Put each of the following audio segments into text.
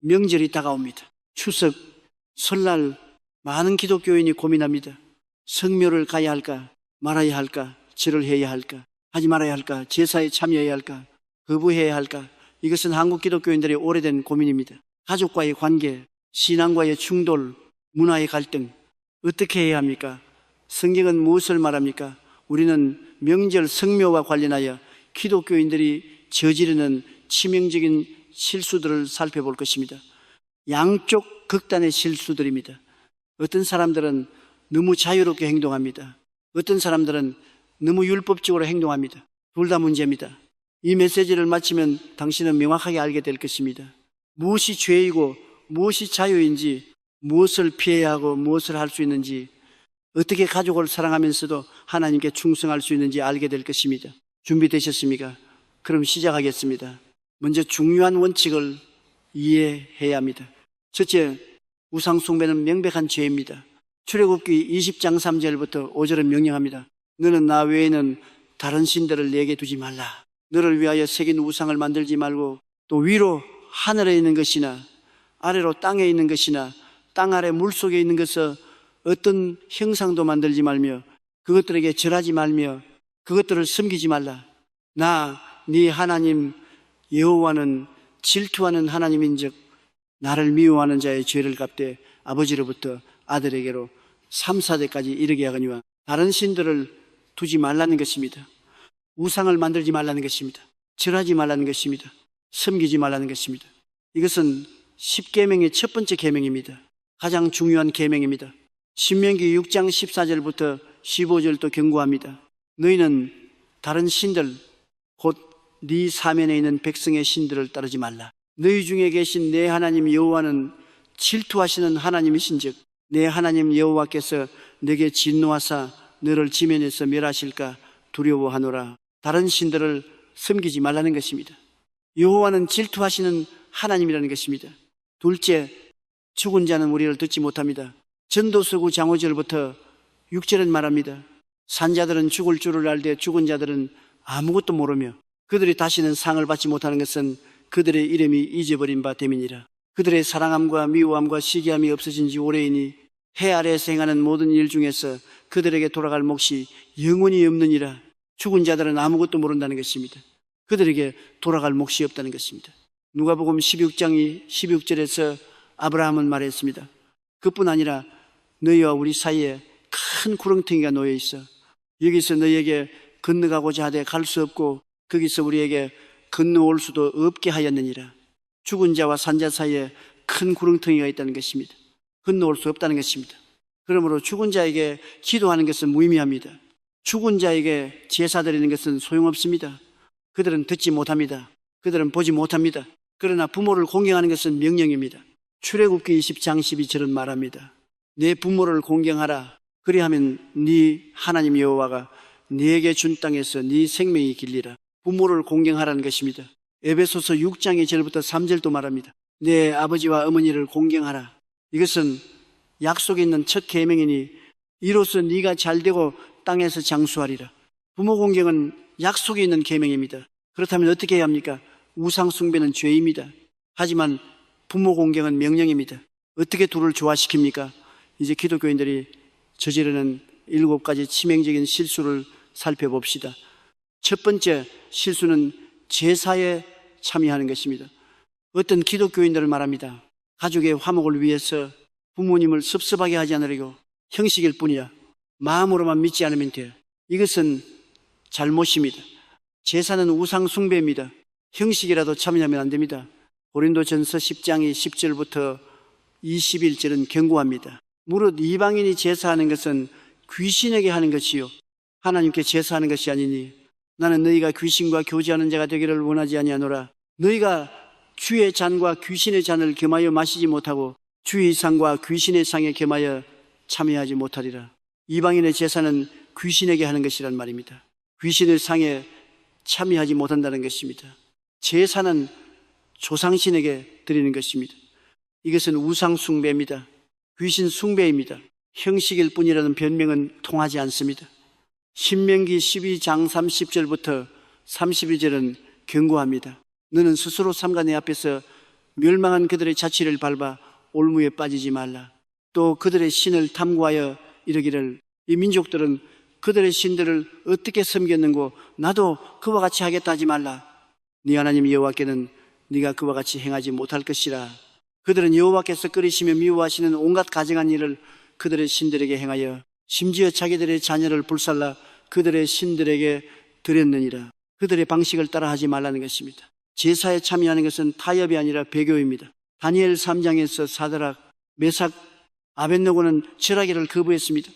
명절이 다가옵니다. 추석, 설날 많은 기독교인이 고민합니다. 성묘를 가야 할까 말아야 할까, 절을 해야 할까 하지 말아야 할까, 제사에 참여해야 할까 거부해야 할까. 이것은 한국 기독교인들의 오래된 고민입니다. 가족과의 관계, 신앙과의 충돌, 문화의 갈등, 어떻게 해야 합니까? 성경은 무엇을 말합니까? 우리는 명절 성묘와 관련하여 기독교인들이 저지르는 치명적인 실수들을 살펴볼 것입니다. 양쪽 극단의 실수들입니다. 어떤 사람들은 너무 자유롭게 행동합니다. 어떤 사람들은 너무 율법적으로 행동합니다. 둘 다 문제입니다. 이 메시지를 마치면 당신은 명확하게 알게 될 것입니다. 무엇이 죄이고 무엇이 자유인지, 무엇을 피해야 하고 무엇을 할 수 있는지, 어떻게 가족을 사랑하면서도 하나님께 충성할 수 있는지 알게 될 것입니다. 준비되셨습니까? 그럼 시작하겠습니다. 먼저 중요한 원칙을 이해해야 합니다. 첫째, 우상숭배는 명백한 죄입니다. 출애굽기 20장 3절부터 5절은 명령합니다. 너는 나 외에는 다른 신들을 내게 두지 말라. 너를 위하여 새긴 우상을 만들지 말고, 또 위로 하늘에 있는 것이나 아래로 땅에 있는 것이나 땅 아래 물속에 있는 것을 어떤 형상도 만들지 말며 그것들에게 절하지 말며 그것들을 섬기지 말라. 나 네 하나님 여호와는 질투하는 하나님인즉 나를 미워하는 자의 죄를 갚되 아버지로부터 아들에게로 3, 4대까지 이르게 하거니와. 다른 신들을 두지 말라는 것입니다. 우상을 만들지 말라는 것입니다. 절하지 말라는 것입니다. 섬기지 말라는 것입니다. 이것은 10계명의 첫 번째 계명입니다. 가장 중요한 계명입니다. 신명기 6장 14절부터 15절도 경고합니다. 너희는 다른 신들, 곧 네 사면에 있는 백성의 신들을 따르지 말라. 너희 중에 계신 내 하나님 여호와는 질투하시는 하나님이신즉 내 하나님 여호와께서 내게 진노하사 너를 지면에서 멸하실까 두려워하노라. 다른 신들을 섬기지 말라는 것입니다. 여호와는 질투하시는 하나님이라는 것입니다. 둘째, 죽은 자는 우리를 듣지 못합니다. 전도서구 장호절부터 6절은 말합니다. 산자들은 죽을 줄을 알되 죽은 자들은 아무것도 모르며 그들이 다시는 상을 받지 못하는 것은 그들의 이름이 잊어버린 바 됨이니라. 그들의 사랑함과 미워함과 시기함이 없어진 지 오래이니 해 아래에서 행하는 모든 일 중에서 그들에게 돌아갈 몫이 영원히 없느니라. 죽은 자들은 아무것도 모른다는 것입니다. 그들에게 돌아갈 몫이 없다는 것입니다. 누가복음 16장 16절에서 아브라함은 말했습니다. 그뿐 아니라 너희와 우리 사이에 큰 구렁텅이가 놓여 있어 여기서 너희에게 건너가고자 하되 갈 수 없고 거기서 우리에게 건너올 수도 없게 하였느니라. 죽은 자와 산자 사이에 큰 구렁텅이가 있다는 것입니다. 건너올 수 없다는 것입니다. 그러므로 죽은 자에게 기도하는 것은 무의미합니다. 죽은 자에게 제사 드리는 것은 소용없습니다. 그들은 듣지 못합니다. 그들은 보지 못합니다. 그러나 부모를 공경하는 것은 명령입니다. 출애굽기 20장 12절은 말합니다. 내 부모를 공경하라. 그리하면 네 하나님 여호와가 네게 준 땅에서 네 생명이 길리라. 부모를 공경하라는 것입니다. 에베소서 6장 2절부터 3절도 말합니다. 내 아버지와 어머니를 공경하라. 이것은 약속에 있는 첫 계명이니 이로써 네가 잘되고 땅에서 장수하리라. 부모 공경은 약속에 있는 계명입니다. 그렇다면 어떻게 해야 합니까? 우상 숭배는 죄입니다. 하지만 부모 공경은 명령입니다. 어떻게 둘을 조화시킵니까? 이제 기독교인들이 저지르는 7가지 치명적인 실수를 살펴봅시다. 첫 번째 실수는 제사에 참여하는 것입니다. 어떤 기독교인들을 말합니다. 가족의 화목을 위해서 부모님을 섭섭하게 하지 않으려고 형식일 뿐이야. 마음으로만 믿지 않으면 돼. 이것은 잘못입니다. 제사는 우상 숭배입니다. 형식이라도 참여하면 안 됩니다. 고린도전서 10장이 10절부터 21절은 경고합니다. 무릇 이방인이 제사하는 것은 귀신에게 하는 것이요 하나님께 제사하는 것이 아니니 나는 너희가 귀신과 교제하는 자가 되기를 원하지 아니하노라. 너희가 주의 잔과 귀신의 잔을 겸하여 마시지 못하고 주의 상과 귀신의 상에 겸하여 참여하지 못하리라. 이방인의 제사는 귀신에게 하는 것이란 말입니다. 귀신의 상에 참여하지 못한다는 것입니다. 제사는 조상신에게 드리는 것입니다. 이것은 우상 숭배입니다. 귀신 숭배입니다. 형식일 뿐이라는 변명은 통하지 않습니다. 신명기 12장 30절부터 31절은 경고합니다. 너는 스스로 삼가 내 앞에서 멸망한 그들의 자취를 밟아 올무에 빠지지 말라. 또 그들의 신을 탐구하여 이르기를 이 민족들은 그들의 신들을 어떻게 섬겼는고 나도 그와 같이 하겠다 하지 말라. 네 하나님 여호와께는 네가 그와 같이 행하지 못할 것이라. 그들은 여호와께서 끓이시며 미워하시는 온갖 가증한 일을 그들의 신들에게 행하여 심지어 자기들의 자녀를 불살라 그들의 신들에게 드렸느니라. 그들의 방식을 따라하지 말라는 것입니다. 제사에 참여하는 것은 타협이 아니라 배교입니다. 다니엘 3장에서 사드락, 메삭, 아벳느고는 절하기를 거부했습니다.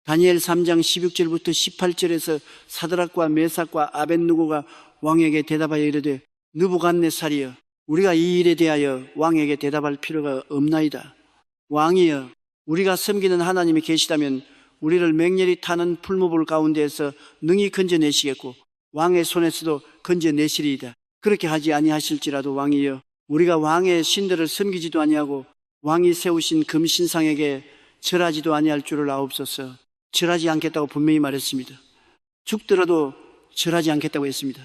다니엘 3장 16절부터 18절에서 사드락과 메삭과 아벳느고가 왕에게 대답하여 이르되 느부갓네살이여 우리가 이 일에 대하여 왕에게 대답할 필요가 없나이다. 왕이여 우리가 섬기는 하나님이 계시다면 우리를 맹렬히 타는 풀무불 가운데에서 능히 건져내시겠고 왕의 손에서도 건져내시리이다. 그렇게 하지 아니하실지라도 왕이여 우리가 왕의 신들을 섬기지도 아니하고 왕이 세우신 금신상에게 절하지도 아니할 줄을 아옵소서. 절하지 않겠다고 분명히 말했습니다. 죽더라도 절하지 않겠다고 했습니다.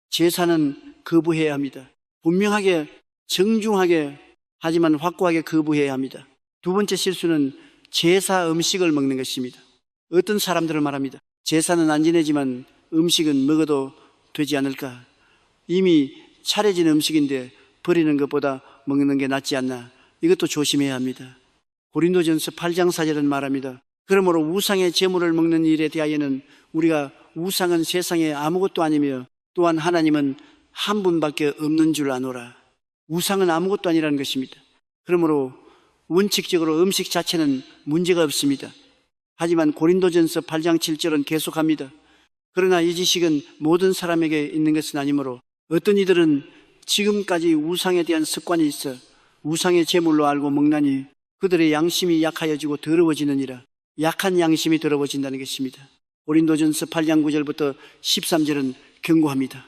제사는 거부해야 합니다. 분명하게 정중하게 하지만 확고하게 거부해야 합니다. 두 번째 실수는 제사 음식을 먹는 것입니다. 어떤 사람들을 말합니다. 제사는 안 지내지만 음식은 먹어도 되지 않을까? 이미 차려진 음식인데 버리는 것보다 먹는 게 낫지 않나? 이것도 조심해야 합니다. 고린도전서 8장 4절은 말합니다. 그러므로 우상의 제물을 먹는 일에 대하여는 우리가 우상은 세상에 아무것도 아니며 또한 하나님은 한 분밖에 없는 줄 아노라. 우상은 아무것도 아니라는 것입니다. 그러므로 원칙적으로 음식 자체는 문제가 없습니다. 하지만 고린도전서 8장 7절은 계속합니다. 그러나 이 지식은 모든 사람에게 있는 것은 아니므로 어떤 이들은 지금까지 우상에 대한 습관이 있어 우상의 제물로 알고 먹나니 그들의 양심이 약하여지고 더러워지느니라. 약한 양심이 더러워진다는 것입니다. 고린도전서 8장 9절부터 13절은 경고합니다.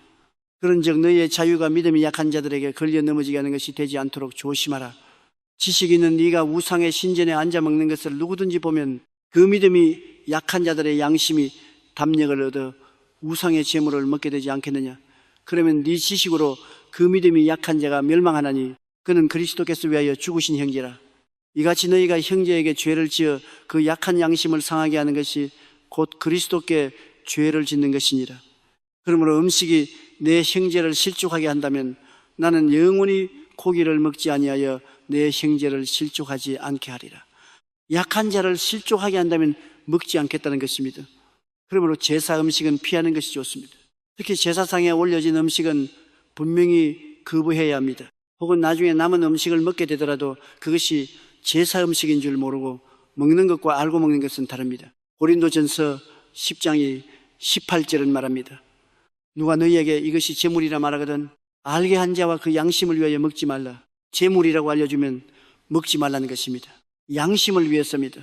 그런즉 너희의 자유가 믿음이 약한 자들에게 걸려 넘어지게 하는 것이 되지 않도록 조심하라. 지식 있는 네가 우상의 신전에 앉아 먹는 것을 누구든지 보면 그 믿음이 약한 자들의 양심이 담력을 얻어 우상의 제물을 먹게 되지 않겠느냐. 그러면 네 지식으로 그 믿음이 약한 자가 멸망하나니 그는 그리스도께서 위하여 죽으신 형제라. 이같이 너희가 형제에게 죄를 지어 그 약한 양심을 상하게 하는 것이 곧 그리스도께 죄를 짓는 것이니라. 그러므로 음식이 내 형제를 실족하게 한다면 나는 영원히 고기를 먹지 아니하여 내 형제를 실족하지 않게 하리라. 약한 자를 실족하게 한다면 먹지 않겠다는 것입니다. 그러므로 제사 음식은 피하는 것이 좋습니다. 특히 제사상에 올려진 음식은 분명히 거부해야 합니다. 혹은 나중에 남은 음식을 먹게 되더라도 그것이 제사 음식인 줄 모르고 먹는 것과 알고 먹는 것은 다릅니다. 고린도전서 10장이 18절은 말합니다. 누가 너희에게 이것이 제물이라 말하거든 알게 한 자와 그 양심을 위하여 먹지 말라. 제물이라고 알려주면 먹지 말라는 것입니다. 양심을 위해서입니다.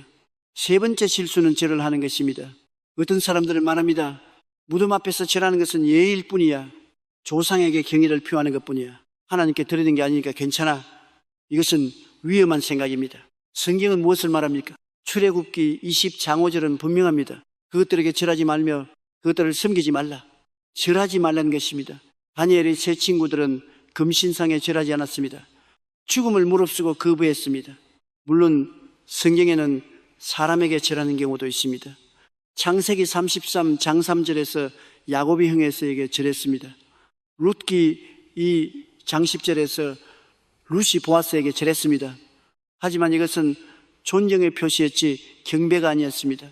세 번째 실수는 절을 하는 것입니다. 어떤 사람들은 말합니다. 무덤 앞에서 절하는 것은 예의일 뿐이야. 조상에게 경의를 표하는 것뿐이야. 하나님께 드리는 게 아니니까 괜찮아. 이것은 위험한 생각입니다. 성경은 무엇을 말합니까? 출애굽기 20장호절은 분명합니다. 그것들에게 절하지 말며 그것들을 섬기지 말라. 절하지 말라는 것입니다. 다니엘의 세 친구들은 금신상에 절하지 않았습니다. 죽음을 무릅쓰고 거부했습니다. 물론 성경에는 사람에게 절하는 경우도 있습니다. 창세기 33장 3절에서 야곱이 형 에서에게 절했습니다. 룻기 이 장 10절에서 룻이 보아스에게 절했습니다. 하지만 이것은 존경의 표시였지 경배가 아니었습니다.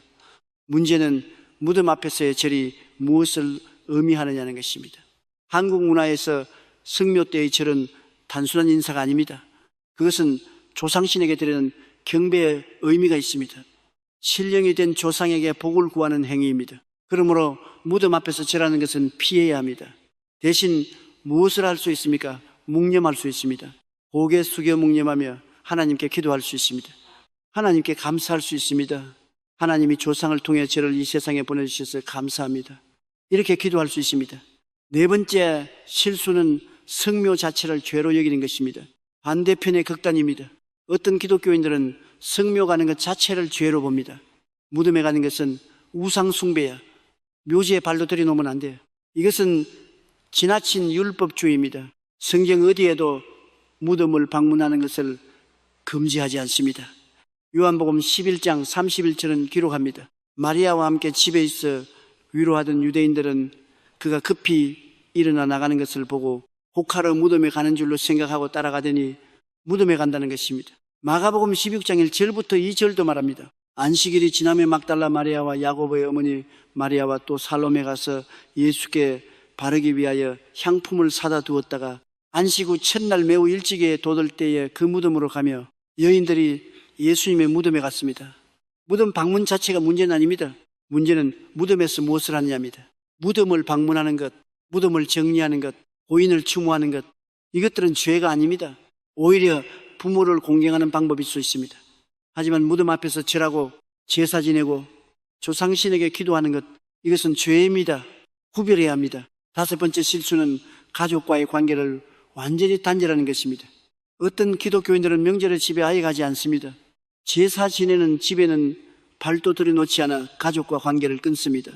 문제는 무덤 앞에서의 절이 무엇을 의미하느냐는 것입니다. 한국 문화에서 성묘 때의 절은 단순한 인사가 아닙니다. 그것은 조상신에게 드리는 경배의 의미가 있습니다. 신령이 된 조상에게 복을 구하는 행위입니다. 그러므로 무덤 앞에서 절하는 것은 피해야 합니다. 대신 무엇을 할 수 있습니까? 묵념할 수 있습니다. 고개 숙여 묵념하며 하나님께 기도할 수 있습니다. 하나님께 감사할 수 있습니다. 하나님이 조상을 통해 저를 이 세상에 보내주셔서 감사합니다. 이렇게 기도할 수 있습니다. 네 번째 실수는 성묘 자체를 죄로 여기는 것입니다. 반대편의 극단입니다. 어떤 기독교인들은 성묘 가는 것 자체를 죄로 봅니다. 무덤에 가는 것은 우상 숭배야. 묘지에 발로 들여놓으면 안 돼요. 이것은 지나친 율법주의입니다. 성경 어디에도 무덤을 방문하는 것을 금지하지 않습니다. 요한복음 11장 31절은 기록합니다. 마리아와 함께 집에 있어 위로하던 유대인들은 그가 급히 일어나 나가는 것을 보고 혹하러 무덤에 가는 줄로 생각하고 따라가더니 무덤에 간다는 것입니다. 마가복음 16장 1절부터 2절도 말합니다. 안식일이 지나며 막달라 마리아와 야고보의 어머니 마리아와 또 살로메 가서 예수께 바르기 위하여 향품을 사다 두었다가 안식 후 첫날 매우 일찍에 돋을 때에 그 무덤으로 가며 여인들이 예수님의 무덤에 갔습니다. 무덤 방문 자체가 문제는 아닙니다. 문제는 무덤에서 무엇을 하느냐입니다. 무덤을 방문하는 것, 무덤을 정리하는 것, 고인을 추모하는 것, 이것들은 죄가 아닙니다. 오히려 부모를 공경하는 방법일 수 있습니다. 하지만 무덤 앞에서 절하고 제사 지내고 조상신에게 기도하는 것, 이것은 죄입니다. 구별해야 합니다. 다섯 번째 실수는 가족과의 관계를 완전히 단절하는 것입니다. 어떤 기독교인들은 명절에 집에 아예 가지 않습니다. 제사 지내는 집에는 발도 들여놓지 않아 가족과 관계를 끊습니다.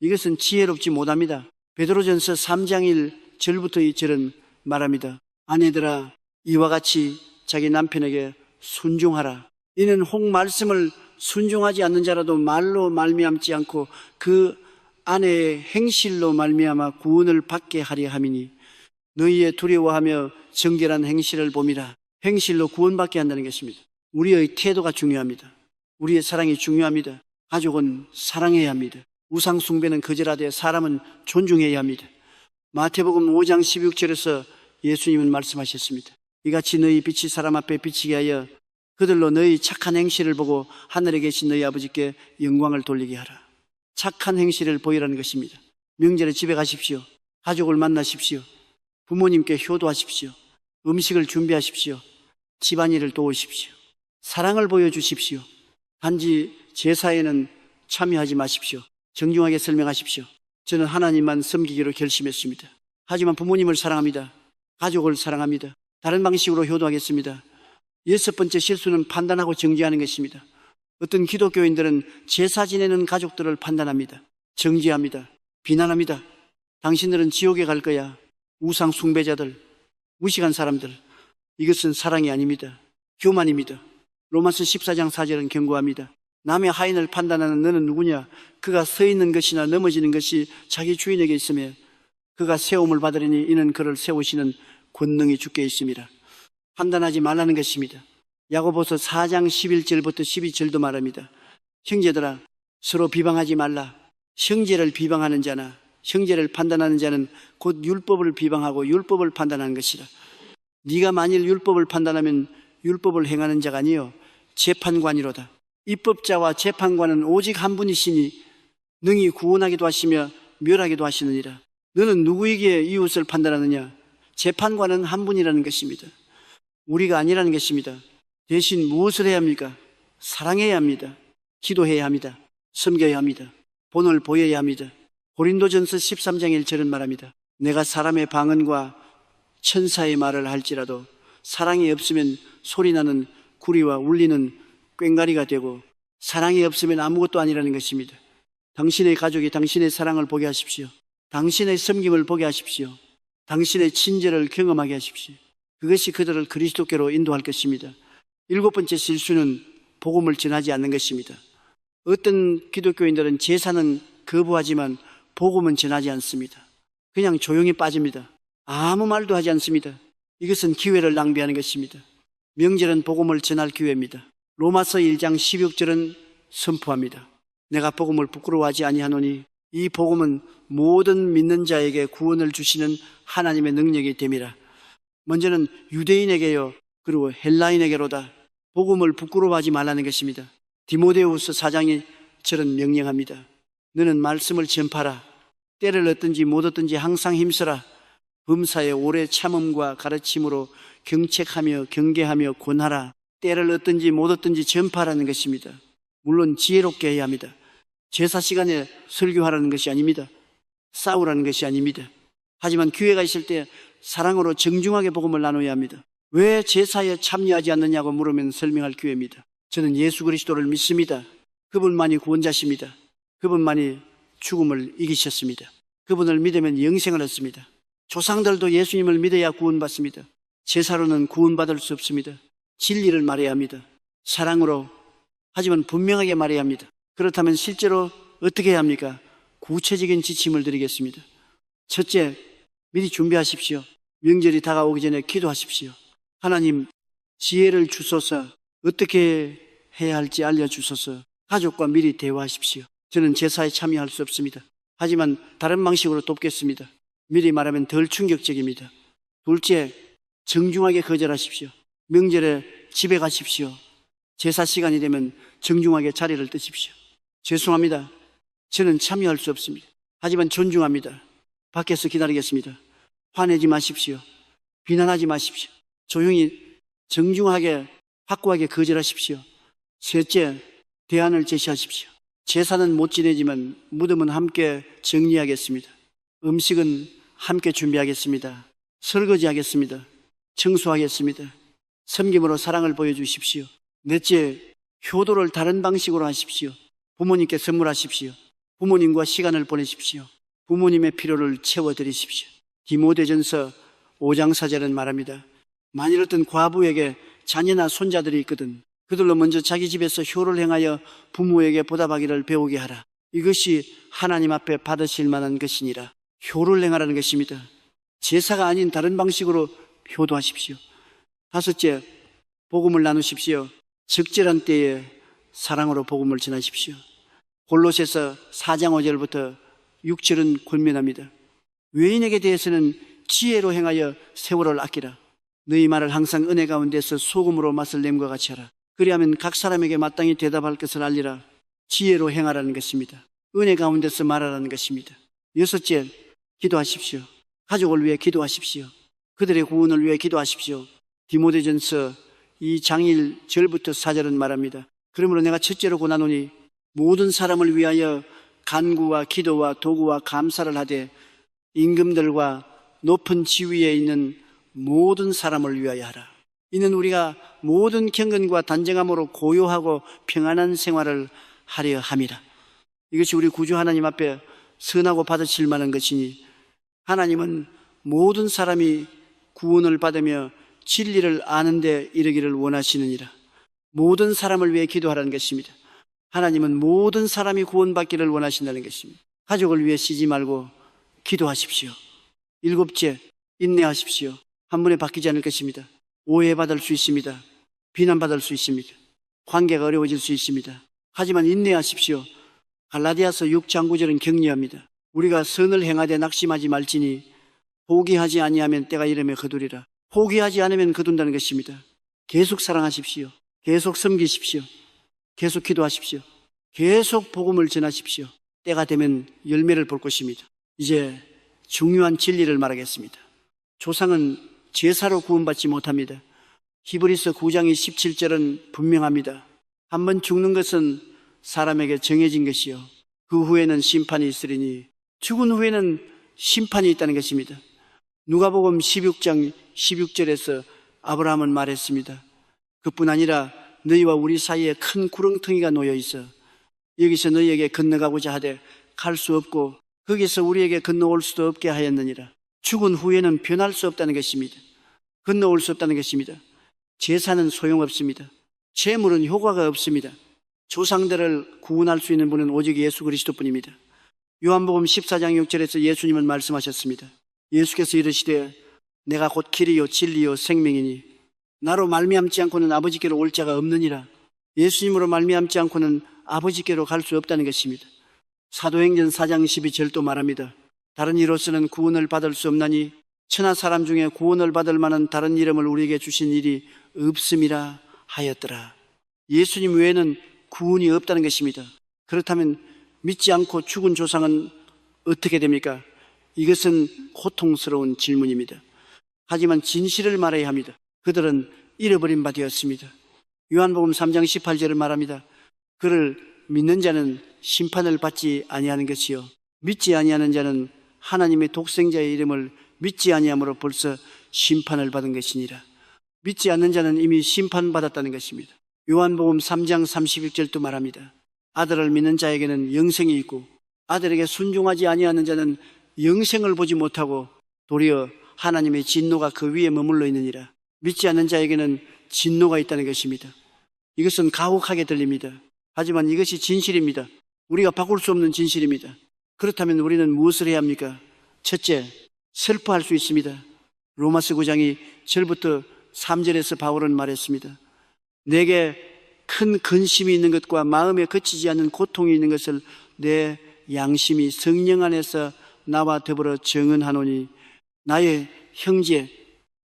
이것은 지혜롭지 못합니다. 베드로전서 3장 1절부터 2절은 말합니다. 아내들아 이와 같이 자기 남편에게 순종하라. 이는 혹 말씀을 순종하지 않는 자라도 말로 말미암지 않고 그 아내의 행실로 말미암아 구원을 받게 하려 함이니 너희의 두려워하며 정결한 행실을 봄이라. 행실로 구원받게 한다는 것입니다. 우리의 태도가 중요합니다. 우리의 사랑이 중요합니다. 가족은 사랑해야 합니다. 우상 숭배는 거절하되 사람은 존중해야 합니다. 마태복음 5장 16절에서 예수님은 말씀하셨습니다. 이같이 너희 빛이 사람 앞에 비치게 하여 그들로 너희 착한 행실을 보고 하늘에 계신 너희 아버지께 영광을 돌리게 하라. 착한 행실을 보이라는 것입니다. 명절에 집에 가십시오. 가족을 만나십시오. 부모님께 효도하십시오. 음식을 준비하십시오. 집안일을 도우십시오. 사랑을 보여주십시오. 단지 제사에는 참여하지 마십시오. 정중하게 설명하십시오. 저는 하나님만 섬기기로 결심했습니다. 하지만 부모님을 사랑합니다. 가족을 사랑합니다. 다른 방식으로 효도하겠습니다. 여섯 번째 실수는 판단하고 정죄하는 것입니다. 어떤 기독교인들은 제사 지내는 가족들을 판단합니다. 정죄합니다. 비난합니다. 당신들은 지옥에 갈 거야. 우상 숭배자들, 무식한 사람들. 이것은 사랑이 아닙니다. 교만입니다. 로마서 14장 4절은 경고합니다. 남의 하인을 판단하는 너는 누구냐? 그가 서 있는 것이나 넘어지는 것이 자기 주인에게 있으며 그가 세움을 받으리니 이는 그를 세우시는 권능이 주께 있습니다. 판단하지 말라는 것입니다. 야고보서 4장 11절부터 12절도 말합니다. 형제들아 서로 비방하지 말라. 형제를 비방하는 자나 형제를 판단하는 자는 곧 율법을 비방하고 율법을 판단하는 것이라. 네가 만일 율법을 판단하면 율법을 행하는 자가 아니요 재판관이로다. 입법자와 재판관은 오직 한 분이시니 능히 구원하기도 하시며 멸하기도 하시느니라. 너는 누구에게 이웃을 판단하느냐? 재판관은 한 분이라는 것입니다. 우리가 아니라는 것입니다. 대신 무엇을 해야 합니까? 사랑해야 합니다. 기도해야 합니다. 섬겨야 합니다. 본을 보여야 합니다. 고린도전서 13장 1절은 말합니다. 내가 사람의 방언과 천사의 말을 할지라도 사랑이 없으면 소리나는 구리와 울리는 꽹과리가 되고 사랑이 없으면 아무것도 아니라는 것입니다. 당신의 가족이 당신의 사랑을 보게 하십시오. 당신의 섬김을 보게 하십시오. 당신의 친절을 경험하게 하십시오. 그것이 그들을 그리스도께로 인도할 것입니다. 일곱 번째 실수는 복음을 전하지 않는 것입니다. 어떤 기독교인들은 제사는 거부하지만 복음은 전하지 않습니다. 그냥 조용히 빠집니다. 아무 말도 하지 않습니다. 이것은 기회를 낭비하는 것입니다. 명절은 복음을 전할 기회입니다. 로마서 1장 16절은 선포합니다. 내가 복음을 부끄러워하지 아니하노니 이 복음은 모든 믿는 자에게 구원을 주시는 하나님의 능력이 됨이라. 먼저는 유대인에게요 그리고 헬라인에게로다. 복음을 부끄러워하지 말라는 것입니다. 디모데후서 4장이 저런 명령합니다. 너는 말씀을 전파라. 때를 얻든지 못 얻든지 항상 힘써라. 범사에 오래 참음과 가르침으로 경책하며 경계하며 권하라. 때를 얻든지 못 얻든지 전파하라는 것입니다. 물론 지혜롭게 해야 합니다. 제사 시간에 설교하라는 것이 아닙니다. 싸우라는 것이 아닙니다. 하지만 기회가 있을 때 사랑으로 정중하게 복음을 나눠야 합니다. 왜 제사에 참여하지 않느냐고 물으면 설명할 기회입니다. 저는 예수 그리스도를 믿습니다. 그분만이 구원자십니다. 그분만이 죽음을 이기셨습니다. 그분을 믿으면 영생을 얻습니다. 조상들도 예수님을 믿어야 구원받습니다. 제사로는 구원받을 수 없습니다. 진리를 말해야 합니다. 사랑으로, 하지만 분명하게 말해야 합니다. 그렇다면 실제로 어떻게 해야 합니까? 구체적인 지침을 드리겠습니다. 첫째, 미리 준비하십시오. 명절이 다가오기 전에 기도하십시오. 하나님, 지혜를 주소서. 어떻게 해야 할지 알려주소서. 가족과 미리 대화하십시오. 저는 제사에 참여할 수 없습니다. 하지만 다른 방식으로 돕겠습니다. 미리 말하면 덜 충격적입니다. 둘째, 정중하게 거절하십시오. 명절에 집에 가십시오. 제사 시간이 되면 정중하게 자리를 뜨십시오. 죄송합니다. 저는 참여할 수 없습니다. 하지만 존중합니다. 밖에서 기다리겠습니다. 화내지 마십시오. 비난하지 마십시오. 조용히 정중하게 확고하게 거절하십시오. 셋째, 대안을 제시하십시오. 제사는 못 지내지만 무덤은 함께 정리하겠습니다. 음식은 함께 준비하겠습니다. 설거지하겠습니다. 청소하겠습니다. 섬김으로 사랑을 보여주십시오. 넷째, 효도를 다른 방식으로 하십시오. 부모님께 선물하십시오. 부모님과 시간을 보내십시오. 부모님의 필요를 채워드리십시오. 디모데전서 5장 4절은 말합니다. 만일 어떤 과부에게 자녀나 손자들이 있거든 그들로 먼저 자기 집에서 효를 행하여 부모에게 보답하기를 배우게 하라. 이것이 하나님 앞에 받으실 만한 것이니라. 효를 행하라는 것입니다. 제사가 아닌 다른 방식으로 효도하십시오. 다섯째, 복음을 나누십시오. 적절한 때에 사랑으로 복음을 전하십시오. 골로새서 4장 5절부터 6절은 권면합니다. 외인에게 대해서는 지혜로 행하여 세월을 아끼라. 너희 말을 항상 은혜 가운데서 소금으로 맛을 냄과 같이 하라. 그리하면 각 사람에게 마땅히 대답할 것을 알리라. 지혜로 행하라는 것입니다. 은혜 가운데서 말하라는 것입니다. 여섯째, 기도하십시오. 가족을 위해 기도하십시오. 그들의 구원을 위해 기도하십시오. 디모데전서 2장 1절부터 4절은 말합니다. 그러므로 내가 첫째로 고나노니 모든 사람을 위하여 간구와 기도와 도구와 감사를 하되 임금들과 높은 지위에 있는 모든 사람을 위하여 하라. 이는 우리가 모든 경건과 단정함으로 고요하고 평안한 생활을 하려 함이라. 이것이 우리 구주 하나님 앞에 선하고 받으실 만한 것이니 하나님은 모든 사람이 구원을 받으며 진리를 아는 데 이르기를 원하시느니라. 모든 사람을 위해 기도하라는 것입니다. 하나님은 모든 사람이 구원받기를 원하신다는 것입니다. 가족을 위해 쉬지 말고 기도하십시오. 일곱째, 인내하십시오. 한 번에 바뀌지 않을 것입니다. 오해받을 수 있습니다. 비난받을 수 있습니다. 관계가 어려워질 수 있습니다. 하지만 인내하십시오. 갈라디아서 6장 9절은 격려합니다. 우리가 선을 행하되 낙심하지 말지니 포기하지 아니하면 때가 이르며 거두리라. 포기하지 않으면 거둔다는 것입니다. 계속 사랑하십시오. 계속 섬기십시오. 계속 기도하십시오. 계속 복음을 전하십시오. 때가 되면 열매를 볼 것입니다. 이제 중요한 진리를 말하겠습니다. 조상은 제사로 구원받지 못합니다. 히브리서 9장 17절은 분명합니다. 한번 죽는 것은 사람에게 정해진 것이요 그 후에는 심판이 있으리니 죽은 후에는 심판이 있다는 것입니다. 누가복음 16장 16절에서 아브라함은 말했습니다. 그뿐 아니라 너희와 우리 사이에 큰 구렁텅이가 놓여 있어 여기서 너희에게 건너가고자 하되 갈 수 없고 거기서 우리에게 건너올 수도 없게 하였느니라. 죽은 후에는 변할 수 없다는 것입니다. 건너올 수 없다는 것입니다. 제사는 소용없습니다. 제물은 효과가 없습니다. 조상들을 구원할 수 있는 분은 오직 예수 그리스도뿐입니다. 요한복음 14장 6절에서 예수님은 말씀하셨습니다. 예수께서 이르시되 내가 곧 길이요 진리요 생명이니 나로 말미암지 않고는 아버지께로 올 자가 없느니라. 예수님으로 말미암지 않고는 아버지께로 갈 수 없다는 것입니다. 사도행전 4장 12절도 말합니다. 다른 이로서는 구원을 받을 수 없나니 천하 사람 중에 구원을 받을 만한 다른 이름을 우리에게 주신 일이 없음이라 하였더라. 예수님 외에는 구원이 없다는 것입니다. 그렇다면 믿지 않고 죽은 조상은 어떻게 됩니까? 이것은 고통스러운 질문입니다. 하지만 진실을 말해야 합니다. 그들은 잃어버린 바 되었습니다. 요한복음 3장 18절을 말합니다. 그를 믿는 자는 심판을 받지 아니하는 것이요 믿지 아니하는 자는 하나님의 독생자의 이름을 믿지 아니함으로 벌써 심판을 받은 것이니라. 믿지 않는 자는 이미 심판받았다는 것입니다. 요한복음 3장 31절도 말합니다. 아들을 믿는 자에게는 영생이 있고 아들에게 순종하지 아니하는 자는 영생을 보지 못하고 도리어 하나님의 진노가 그 위에 머물러 있느니라. 믿지 않는 자에게는 진노가 있다는 것입니다. 이것은 가혹하게 들립니다. 하지만 이것이 진실입니다. 우리가 바꿀 수 없는 진실입니다. 그렇다면 우리는 무엇을 해야 합니까? 첫째, 슬퍼할 수 있습니다. 로마서 9장이 절부터 3절에서 바울은 말했습니다. 내게 큰 근심이 있는 것과 마음에 그치지 않는 고통이 있는 것을 내 양심이 성령 안에서 나와 더불어 증언하노니 나의 형제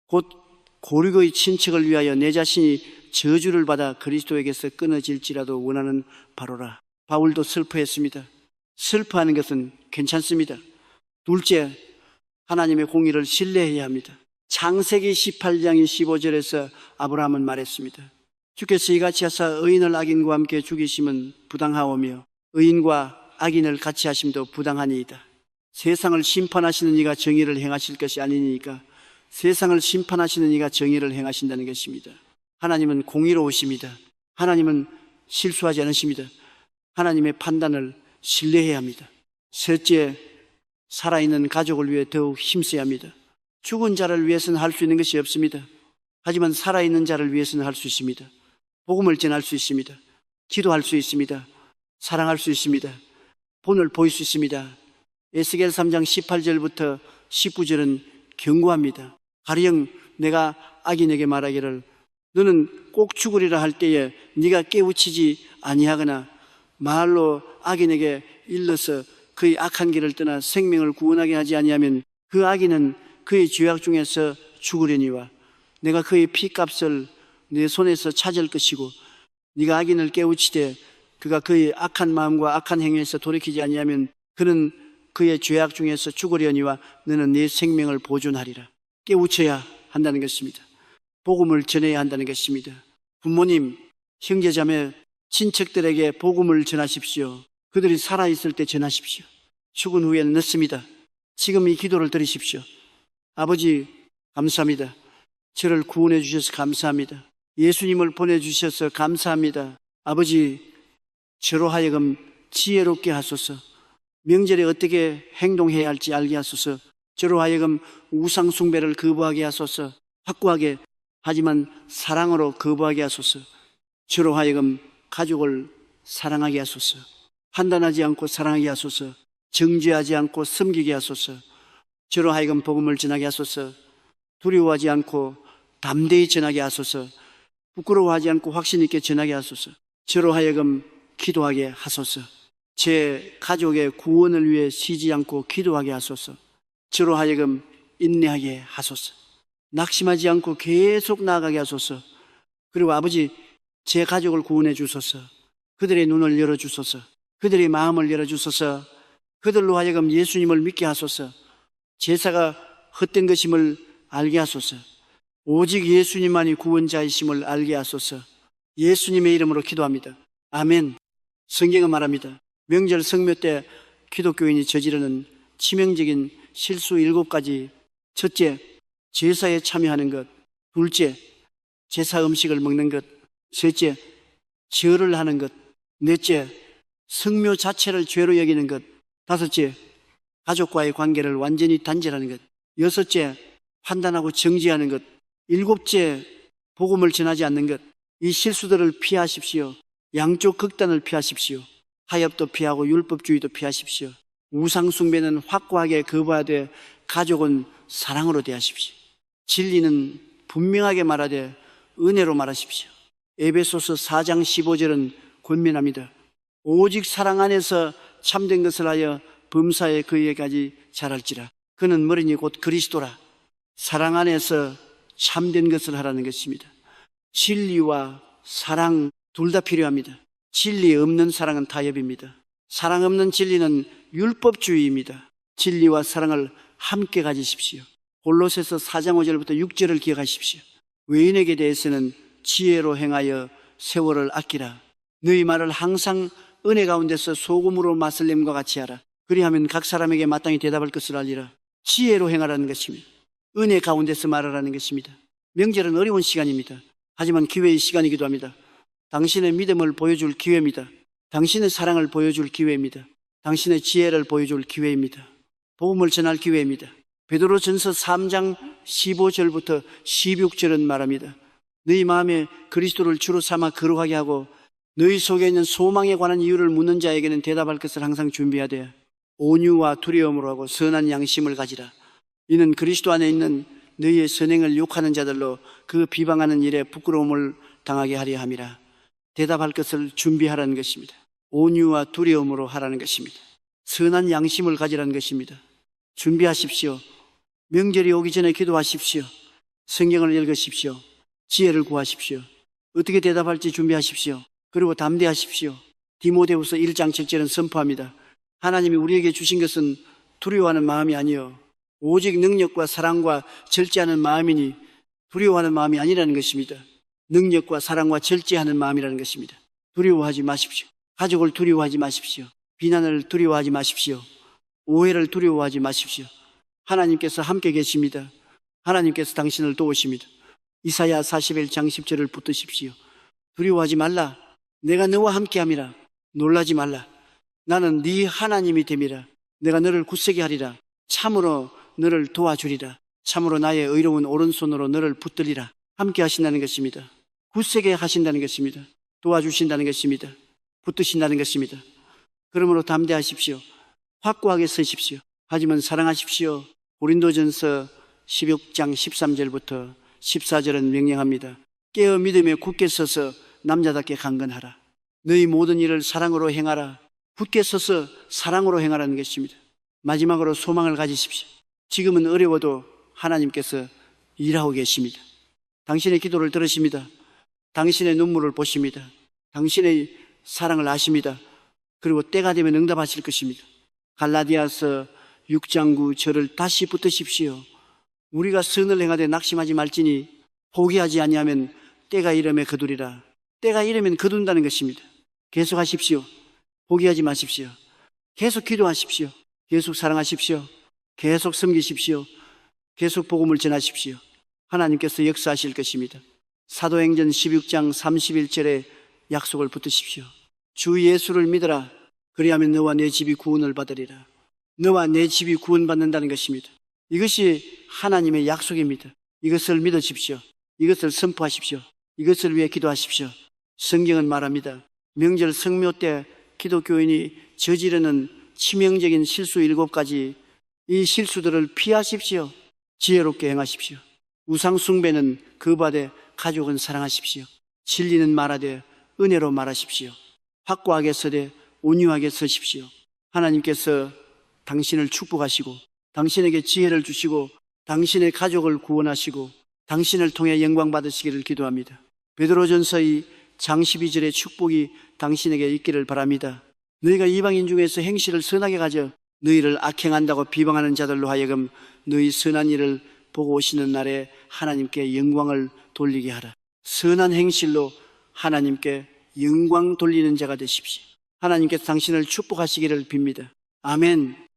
곧 고륙의 친척을 위하여 내 자신이 저주를 받아 그리스도에게서 끊어질지라도 원하는 바로라. 바울도 슬퍼했습니다. 슬퍼하는 것은 괜찮습니다. 둘째, 하나님의 공의를 신뢰해야 합니다. 창세기 18장 15절에서 아브라함은 말했습니다. 주께서 이같이 하사 의인을 악인과 함께 죽이심은 부당하오며 의인과 악인을 같이 하심도 부당하니이다. 세상을 심판하시는 이가 정의를 행하실 것이 아니니까 세상을 심판하시는 이가 정의를 행하신다는 것입니다. 하나님은 공의로우십니다. 하나님은 실수하지 않으십니다. 하나님의 판단을 신뢰해야 합니다. 셋째, 살아있는 가족을 위해 더욱 힘써야 합니다. 죽은 자를 위해서는 할 수 있는 것이 없습니다. 하지만 살아있는 자를 위해서는 할 수 있습니다. 복음을 전할 수 있습니다. 기도할 수 있습니다. 사랑할 수 있습니다. 본을 보일 수 있습니다. 에스겔 3장 18절부터 19절은 경고합니다. 가령 내가 악인에게 말하기를 너는 꼭 죽으리라 할 때에 네가 깨우치지 아니하거나 말로 악인에게 일러서 그의 악한 길을 떠나 생명을 구원하게 하지 아니하면 그 악인은 그의 죄악 중에서 죽으려니와 내가 그의 피값을 내 손에서 찾을 것이고 네가 악인을 깨우치되 그가 그의 악한 마음과 악한 행위에서 돌이키지 아니하면 그는 그의 죄악 중에서 죽으려니와 너는 네 생명을 보존하리라. 깨우쳐야 한다는 것입니다. 복음을 전해야 한다는 것입니다. 부모님, 형제자매, 친척들에게 복음을 전하십시오. 그들이 살아있을 때 전하십시오. 죽은 후에는 늦습니다. 지금 이 기도를 드리십시오. 아버지 감사합니다. 저를 구원해 주셔서 감사합니다. 예수님을 보내주셔서 감사합니다. 아버지 저로 하여금 지혜롭게 하소서. 명절에 어떻게 행동해야 할지 알게 하소서. 저로 하여금 우상 숭배를 거부하게 하소서. 확고하게 하지만 사랑으로 거부하게 하소서. 저로 하여금 가족을 사랑하게 하소서. 판단하지 않고 사랑하게 하소서. 정죄하지 않고 섬기게 하소서. 저로 하여금 복음을 전하게 하소서. 두려워하지 않고 담대히 전하게 하소서. 부끄러워하지 않고 확신 있게 전하게 하소서. 저로 하여금 기도하게 하소서. 제 가족의 구원을 위해 쉬지 않고 기도하게 하소서. 저로 하여금 인내하게 하소서. 낙심하지 않고 계속 나아가게 하소서. 그리고 아버지 제 가족을 구원해 주소서. 그들의 눈을 열어주소서. 그들의 마음을 열어주소서. 그들로 하여금 예수님을 믿게 하소서. 제사가 헛된 것임을 알게 하소서. 오직 예수님만이 구원자이심을 알게 하소서. 예수님의 이름으로 기도합니다. 아멘. 성경은 말합니다. 명절 성묘 때 기독교인이 저지르는 치명적인 실수 7가지. 첫째, 제사에 참여하는 것. 둘째, 제사 음식을 먹는 것. 셋째, 절을 하는 것. 넷째, 성묘 자체를 죄로 여기는 것. 다섯째, 가족과의 관계를 완전히 단절하는 것. 여섯째, 판단하고 정지하는 것. 일곱째, 복음을 전하지 않는 것. 이 실수들을 피하십시오. 양쪽 극단을 피하십시오. 타협도 피하고 율법주의도 피하십시오. 우상숭배는 확고하게 거부하되 가족은 사랑으로 대하십시오. 진리는 분명하게 말하되 은혜로 말하십시오. 에베소서 4장 15절은 권면합니다. 오직 사랑 안에서 참된 것을 하여 범사에 그에게까지 자랄지라. 그는 머리니 곧 그리스도라. 사랑 안에서 참된 것을 하라는 것입니다. 진리와 사랑 둘 다 필요합니다. 진리 없는 사랑은 타협입니다. 사랑 없는 진리는 율법주의입니다. 진리와 사랑을 함께 가지십시오. 골로새서 4장 5절부터 6절을 기억하십시오. 외인에게 대해서는 지혜로 행하여 세월을 아끼라. 너희 말을 항상 은혜 가운데서 소금으로 맛을 냄과 같이 하라. 그리하면 각 사람에게 마땅히 대답할 것을 알리라. 지혜로 행하라는 것입니다. 은혜 가운데서 말하라는 것입니다. 명절은 어려운 시간입니다. 하지만 기회의 시간이기도 합니다. 당신의 믿음을 보여줄 기회입니다. 당신의 사랑을 보여줄 기회입니다. 당신의 지혜를 보여줄 기회입니다. 복음을 전할 기회입니다. 베드로전서 3장 15절부터 16절은 말합니다. 너희 마음에 그리스도를 주로 삼아 거룩하게 하고 너희 속에 있는 소망에 관한 이유를 묻는 자에게는 대답할 것을 항상 준비하되 온유와 두려움으로 하고 선한 양심을 가지라. 이는 그리스도 안에 있는 너희의 선행을 욕하는 자들로 그 비방하는 일에 부끄러움을 당하게 하려 함이라. 대답할 것을 준비하라는 것입니다. 온유와 두려움으로 하라는 것입니다. 선한 양심을 가지라는 것입니다. 준비하십시오. 명절이 오기 전에 기도하십시오. 성경을 읽으십시오. 지혜를 구하십시오. 어떻게 대답할지 준비하십시오. 그리고 담대하십시오. 디모데후서 1장 7절은 선포합니다. 하나님이 우리에게 주신 것은 두려워하는 마음이 아니요 오직 능력과 사랑과 절제하는 마음이니 두려워하는 마음이 아니라는 것입니다. 능력과 사랑과 절제하는 마음이라는 것입니다. 두려워하지 마십시오. 가족을 두려워하지 마십시오. 비난을 두려워하지 마십시오. 오해를 두려워하지 마십시오. 하나님께서 함께 계십니다. 하나님께서 당신을 도우십니다. 이사야 41장 10절을 붙드십시오. 두려워하지 말라. 내가 너와 함께함이라. 놀라지 말라. 나는 네 하나님이 됨이라. 내가 너를 굳세게 하리라. 참으로 너를 도와주리라. 참으로 나의 의로운 오른손으로 너를 붙들리라. 함께 하신다는 것입니다. 굳세게 하신다는 것입니다. 도와주신다는 것입니다. 붙드신다는 것입니다. 그러므로 담대하십시오. 확고하게 서십시오. 하지만 사랑하십시오. 고린도전서 16장 13절부터 14절은 명령합니다. 깨어 믿음에 굳게 서서 남자답게 강건하라. 너희 모든 일을 사랑으로 행하라. 굳게 서서 사랑으로 행하라는 것입니다. 마지막으로 소망을 가지십시오. 지금은 어려워도 하나님께서 일하고 계십니다. 당신의 기도를 들으십니다. 당신의 눈물을 보십니다. 당신의 사랑을 아십니다. 그리고 때가 되면 응답하실 것입니다. 갈라디아서 6장 9절을 다시 붙드십시오. 우리가 선을 행하되 낙심하지 말지니 포기하지 아니하면 때가 이름에 거두리라. 때가 이르면 거둔다는 것입니다. 계속 하십시오. 포기하지 마십시오. 계속 기도하십시오. 계속 사랑하십시오. 계속 섬기십시오. 계속 복음을 전하십시오. 하나님께서 역사하실 것입니다. 사도행전 16장 31절에 약속을 붙드십시오. 주 예수를 믿어라. 그리하면 너와 내 집이 구원을 받으리라. 너와 내 집이 구원받는다는 것입니다. 이것이 하나님의 약속입니다. 이것을 믿으십시오. 이것을 선포하십시오. 이것을 위해 기도하십시오. 성경은 말합니다. 명절 성묘 때 기독교인이 저지르는 치명적인 실수 7가지, 이 실수들을 피하십시오. 지혜롭게 행하십시오. 우상 숭배는 거부하되 가족은 사랑하십시오. 진리는 말하되 은혜로 말하십시오. 확고하게 서되 온유하게 서십시오. 하나님께서 당신을 축복하시고 당신에게 지혜를 주시고 당신의 가족을 구원하시고 당신을 통해 영광 받으시기를 기도합니다. 베드로전서 2장 12절의 축복이 당신에게 있기를 바랍니다. 너희가 이방인 중에서 행실을 선하게 가져 너희를 악행한다고 비방하는 자들로 하여금 너희 선한 일을 보고 오시는 날에 하나님께 영광을 돌리게 하라. 선한 행실로 하나님께 영광 돌리는 자가 되십시오. 하나님께서 당신을 축복하시기를 빕니다. 아멘.